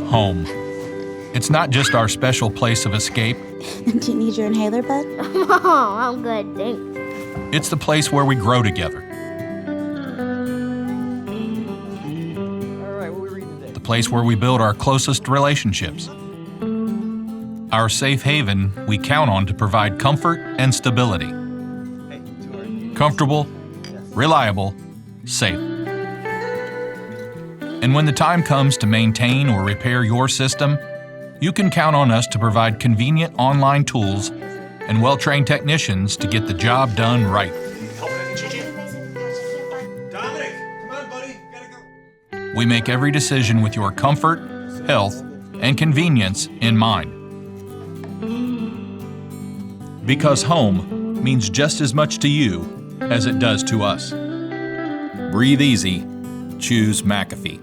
Home. It's not just our special place of escape. Do you need your inhaler, bud? Oh, I'm good, thanks. It's the place where we grow together. The place where we build our closest relationships. Our safe haven we count on to provide comfort and stability. Comfortable, reliable, safe. And when the time comes to maintain or repair your system, you can count on us to provide convenient online tools and well-trained technicians to get the job done right. Dominic, come on, buddy. Gotta go. We make every decision with your comfort, health, and convenience in mind. Because home means just as much to you as it does to us. Breathe easy. Choose McAfee.